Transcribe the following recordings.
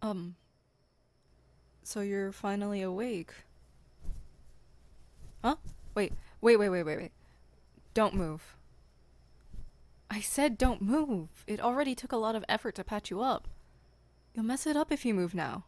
Um, so you're finally awake. Huh? Wait. Don't move. I said don't move. It already took a lot of effort to patch you up. You'll mess it up if you move now.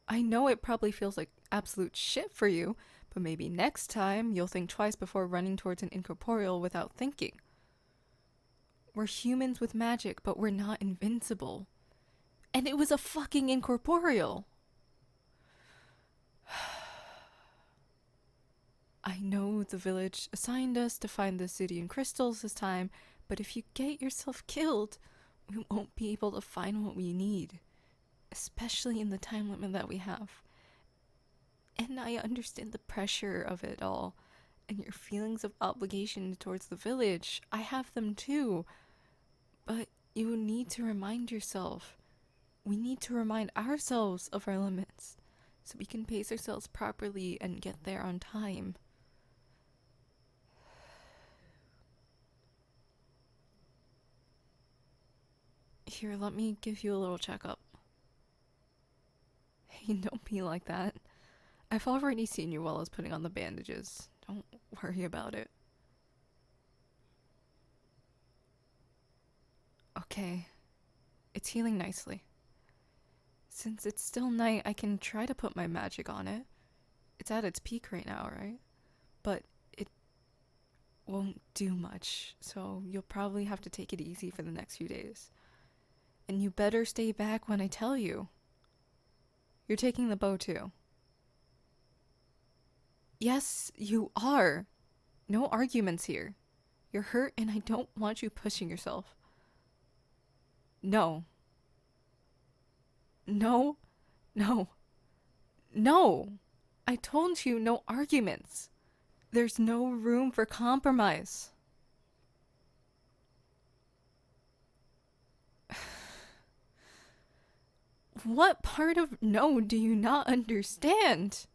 I know it probably feels like absolute shit for you, but maybe next time you'll think twice before running towards an incorporeal without thinking. We're humans with magic, but we're not invincible. And it was a fucking incorporeal. I know the village assigned us to find the city and crystals this time, but if you get yourself killed, we won't be able to find what we need, especially in the time limit that we have. And I understand the pressure of it all, and your feelings of obligation towards the village. I have them too. But you need to remind yourself. We need to remind ourselves of our limits, so we can pace ourselves properly and get there on time. Here, let me give you a little checkup. Hey, don't be like that. I've already seen you while I was putting on the bandages. Don't worry about it. Okay, it's healing nicely. Since it's still night, I can try to put my magic on it. It's at its peak right now, right? But it won't do much, so you'll probably have to take it easy for the next few days. And you better stay back when I tell you. You're taking the bow too. Yes, you are. No arguments here. You're hurt and I don't want you pushing yourself. No. No. No. No. I told you no arguments. There's no room for compromise. What part of no do you not understand?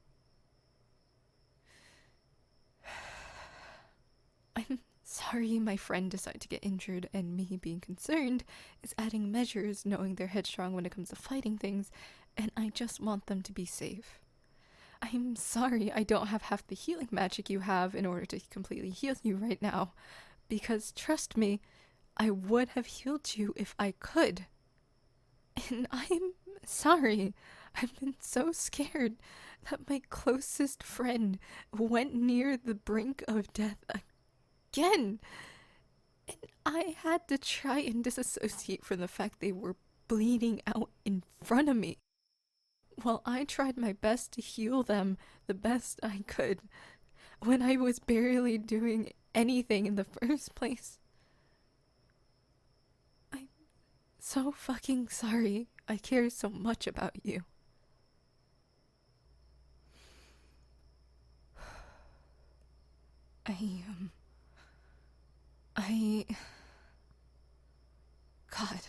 I'm sorry my friend decided to get injured, and me being concerned is adding measures knowing they're headstrong when it comes to fighting things, and I just want them to be safe. I'm sorry I don't have half the healing magic you have in order to completely heal you right now, because trust me, I would have healed you if I could. And I'm sorry. I've been so scared that my closest friend went near the brink of death again. And I had to try and disassociate from the fact they were bleeding out in front of me. While I tried my best to heal them the best I could, when I was barely doing anything in the first place. I'm so fucking sorry I care so much about you. I, um, I. God.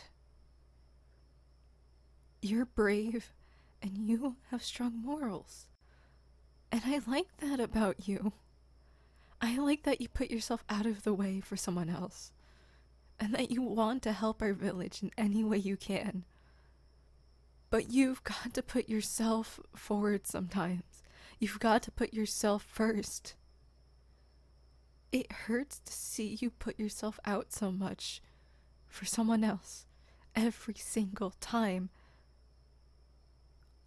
You're brave, and you have strong morals. And I like that about you. I like that you put yourself out of the way for someone else, and that you want to help our village in any way you can. But you've got to put yourself forward sometimes. You've got to put yourself first. It hurts to see you put yourself out so much for someone else every single time.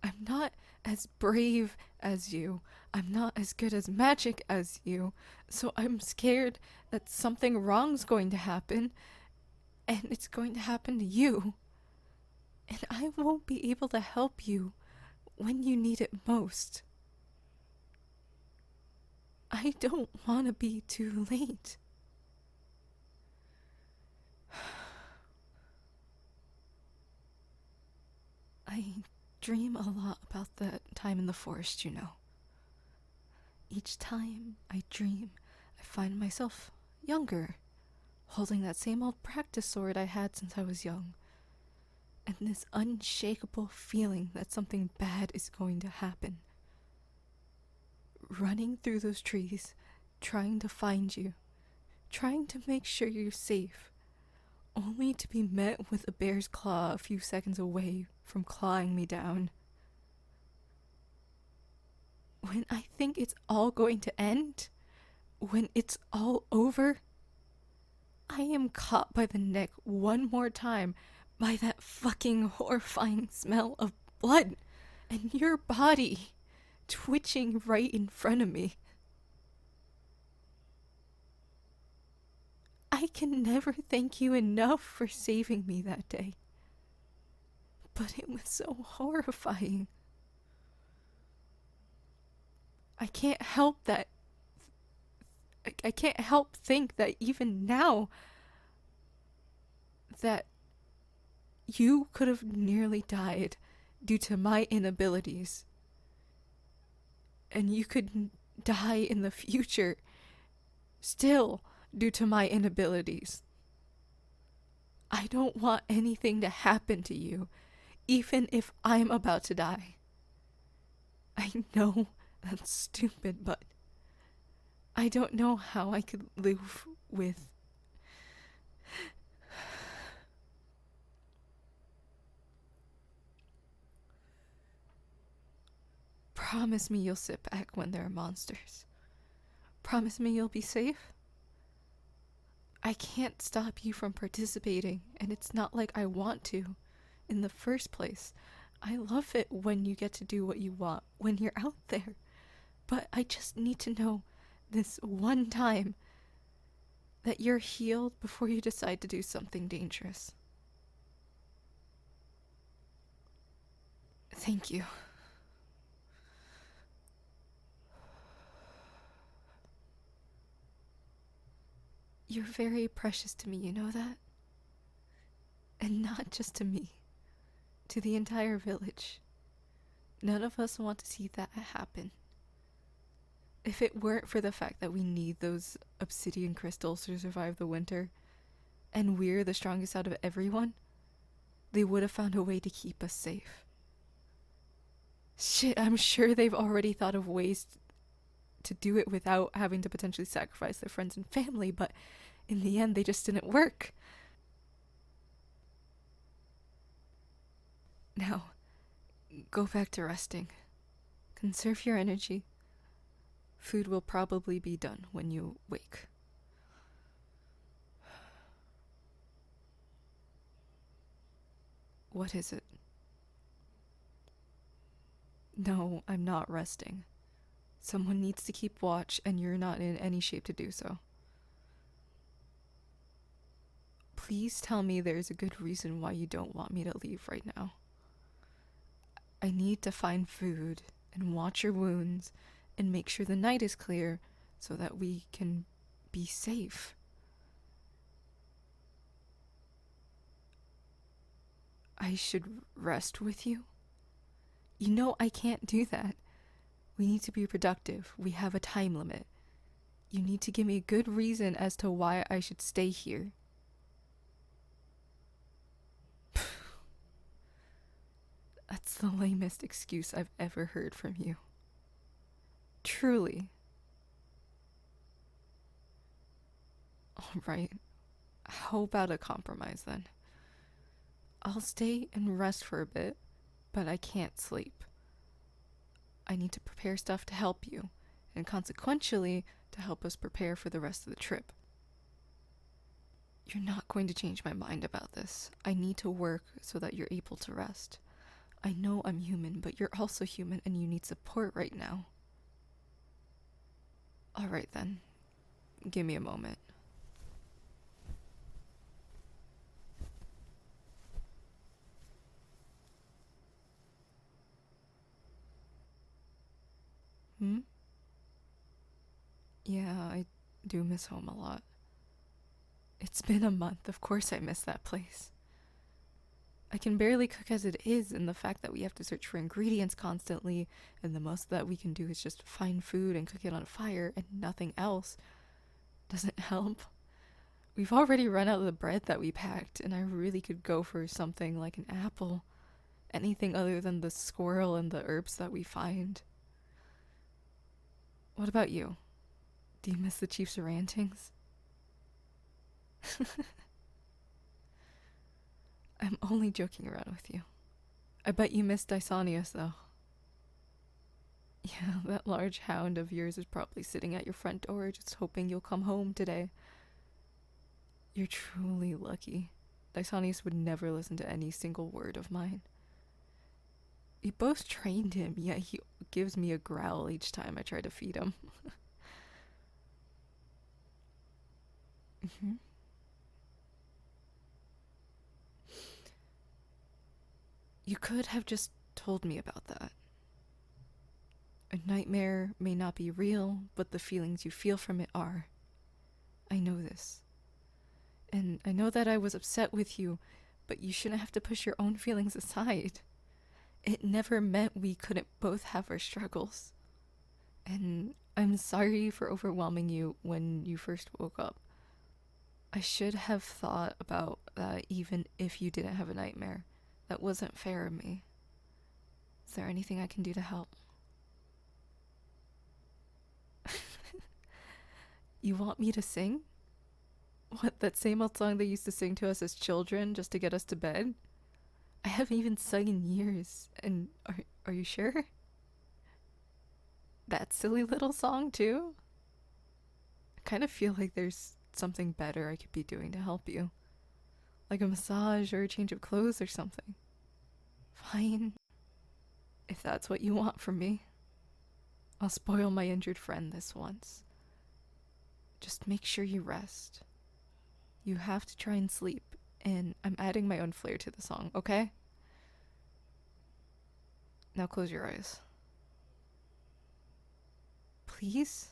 I'm not as brave as you. I'm not as good as magic as you. So I'm scared that something wrong's going to happen, and it's going to happen to you. And I won't be able to help you when you need it most. I don't want to be too late. I dream a lot about that time in the forest, you know. Each time I dream, I find myself younger, holding that same old practice sword I had since I was young, and this unshakable feeling that something bad is going to happen. Running through those trees, trying to find you, trying to make sure you're safe, only to be met with a bear's claw a few seconds away from clawing me down. When I think it's all going to end, when it's all over, I am caught by the neck one more time by that fucking horrifying smell of blood and your body twitching right in front of me. I can never thank you enough for saving me that day. But it was so horrifying. I can't help think that even now that you could have nearly died due to my inabilities. And you could die in the future still due to my inabilities. I don't want anything to happen to you, even if I'm about to die. I know that's stupid, but I don't know how I could live with... Promise me you'll sit back when there are monsters. Promise me you'll be safe. I can't stop you from participating, and it's not like I want to in the first place. I love it when you get to do what you want when you're out there. But I just need to know this one time that you're healed before you decide to do something dangerous. Thank you. You're very precious to me, you know that? And not just to me, to the entire village. None of us want to see that happen. If it weren't for the fact that we need those obsidian crystals to survive the winter, and we're the strongest out of everyone, they would have found a way to keep us safe. Shit, I'm sure they've already thought of ways to do it without having to potentially sacrifice their friends and family, but in the end, they just didn't work. Now, go back to resting. Conserve your energy. Food will probably be done when you wake. What is it? No, I'm not resting. Someone needs to keep watch, and you're not in any shape to do so. Please tell me there's a good reason why you don't want me to leave right now. I need to find food and watch your wounds and make sure the night is clear so that we can be safe. I should rest with you? You know I can't do that. We need to be productive. We have a time limit. You need to give me a good reason as to why I should stay here. That's the lamest excuse I've ever heard from you. Truly. Alright. How about a compromise then? I'll stay and rest for a bit, but I can't sleep. I need to prepare stuff to help you, and consequentially, to help us prepare for the rest of the trip. You're not going to change my mind about this. I need to work so that you're able to rest. I know I'm human, but you're also human and you need support right now. Alright then. Give me a moment. Yeah, I do miss home a lot. It's been a month, of course I miss that place. I can barely cook as it is, and the fact that we have to search for ingredients constantly, and the most that we can do is just find food and cook it on a fire and nothing else, doesn't help. We've already run out of the bread that we packed, and I really could go for something like an apple. Anything other than the squirrel and the herbs that we find. What about you? Do you miss the chief's rantings? I'm only joking around with you. I bet you miss Dysonius, though. Yeah, that large hound of yours is probably sitting at your front door just hoping you'll come home today. You're truly lucky. Dysonius would never listen to any single word of mine. We both trained him, yet he gives me a growl each time I try to feed him. Mm-hmm. You could have just told me about that. A nightmare may not be real, but the feelings you feel from it are. I know this. And I know that I was upset with you, but you shouldn't have to push your own feelings aside. It never meant we couldn't both have our struggles. And I'm sorry for overwhelming you when you first woke up. I should have thought about that even if you didn't have a nightmare. That wasn't fair of me. Is there anything I can do to help? You want me to sing? What, that same old song they used to sing to us as children just to get us to bed? I haven't even sung in years. And are you sure? That silly little song, too? I kind of feel like there's something better I could be doing to help you. Like a massage or a change of clothes or something. Fine. If that's what you want from me. I'll spoil my injured friend this once. Just make sure you rest. You have to try and sleep, and I'm adding my own flair to the song, okay? Now close your eyes. Please?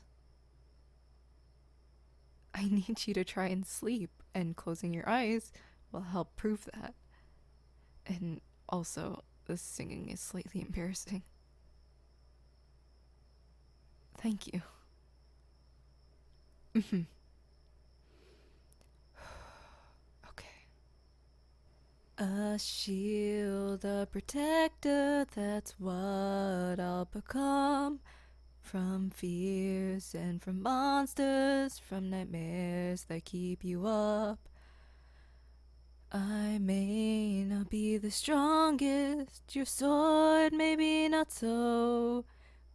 I need you to try and sleep, and closing your eyes will help prove that. And also, the singing is slightly embarrassing. Thank you. Okay. A shield, a protector, that's what I'll become. From fears and from monsters, from nightmares that keep you up. I may not be the strongest, your sword maybe not so,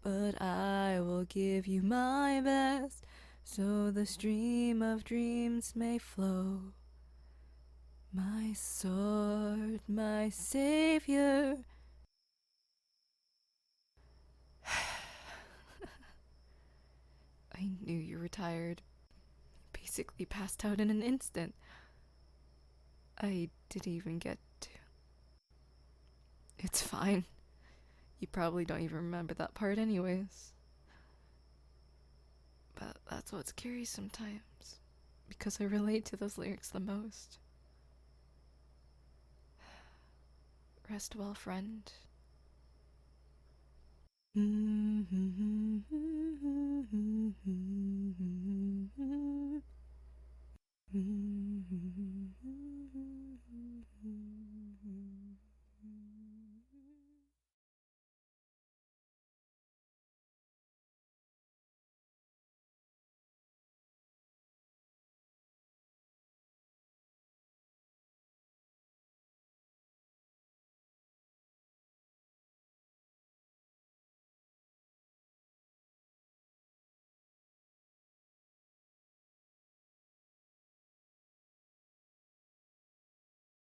but I will give you my best, so the stream of dreams may flow. My sword, my savior. I knew you were tired. You basically passed out in an instant. I didn't even get to. It's fine. You probably don't even remember that part anyways. But that's what's scary sometimes. Because I relate to those lyrics the most. Rest well, friend.